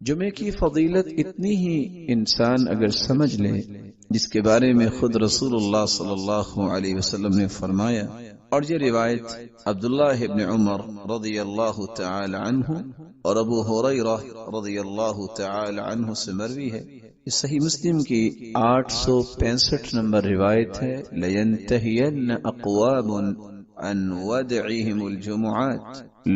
جمعے کی فضیلت اتنی ہی انسان اگر سمجھ لے جس کے بارے میں خود رسول اللہ صلی اللہ علیہ وسلم نے فرمایا، اور یہ روایت عبداللہ ابن عمر رضی اللہ تعالی عنہ اور ابو ہریرہ رضی اللہ تعالی عنہ سے مروی ہے۔ یہ صحیح مسلم کی 865 نمبر روایت ہے۔ لَيَنْتَهِيَنَّ أَقْوَامٌ عَنْ وَدْعِهِمُ الْجُمُعَاتِ،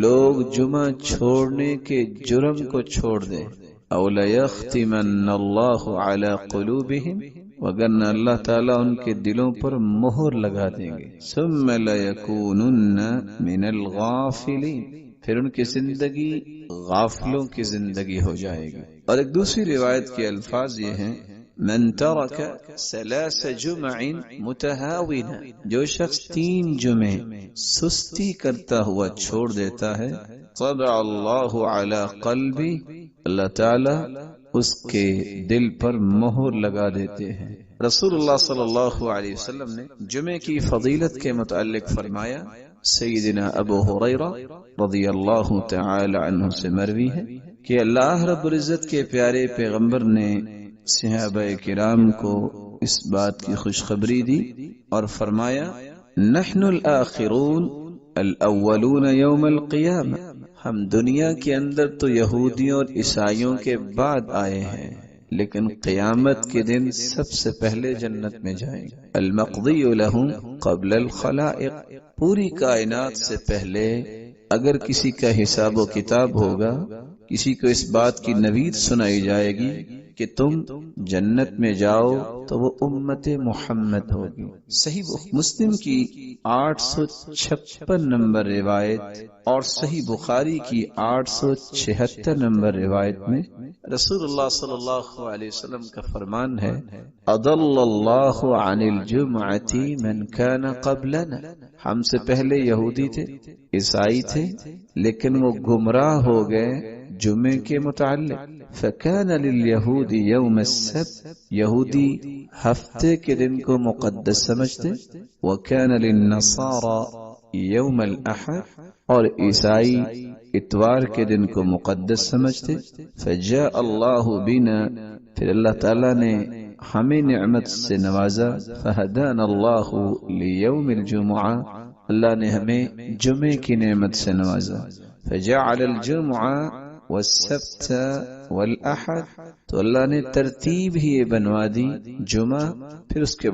لوگ جمعہ چھوڑنے کے جرم کو چھوڑ دیں۔ او لَيَخْتِمَنَّ اللَّهُ عَلَى قُلُوبِهِمْ، وگرنہ اللہ تعالیٰ ان کے دلوں پر مہر لگا دیں گے۔ ثُمَّ لَيَكُونُنَّ مِنَ الْغَافِلِينَ، پھر ان کی زندگی غافلوں کی زندگی ہو جائے گی۔ اور ایک دوسری روایت کے الفاظ یہ ہیں، من ترک 3 جمع متہاونا، جو شخص 3 جمعے سستی کرتا ہوا چھوڑ دیتا ہے، طبع اللہ علی قلبی، اللہ تعالی اس کے دل پر مہر لگا دیتے ہیں۔ رسول اللہ صلی اللہ علیہ وسلم نے جمعے کی فضیلت کے متعلق فرمایا، سیدنا ابو ہریرہ رضی اللہ تعالی عنہ سے مروی ہے کہ اللہ رب العزت کے پیارے پیغمبر نے صحابہ کرام کو اس بات کی خوشخبری دی اور فرمایا، نحن الآخرون الاولون یوم القیامہ، ہم دنیا کے اندر تو یہودیوں اور عیسائیوں کے بعد آئے ہیں، لیکن قیامت کے دن سب سے پہلے جنت میں جائیں گے۔ المقضی لہم قبل الخلائق، پوری کائنات سے پہلے اگر کسی کا حساب و کتاب ہوگا، کسی کو اس بات کی نوید سنائی جائے گی کہ تم جنت میں جاؤ، تو وہ امت محمد ہوگی۔ صحیح مسلم کی 856 نمبر روایت اور صحیح بخاری کی 876 نمبر روایت میں رسول اللہ صلی اللہ علیہ وسلم کا فرمان ہے، اضل اللہ عن الجمعۃ من کان قبلنا، ہم سے پہلے یہودی تھے، عیسائی تھے، لیکن وہ گمراہ ہو گئے جمعے کے متعلق۔ فکان لليہود یوم السبت، یہودی ہفتے کے دن کو مقدس سمجھتے، وکان للنصارى یوم الاحد، اور عیسائی اتوار کے دن کو مقدس سمجھتے۔ فجاء اللہ بنا، پھر اللہ تعالیٰ نے ہمیں نعمت سے نوازا، فہدانا اللہ لیوم الجمعہ، اللہ نے ہمیں جمعے کی نعمت سے نوازا۔ فجعل الجمعہ والسبت والاحد، تو اللہ نے ترتیب ہی بنوا دی، جمعہ پھر اس کے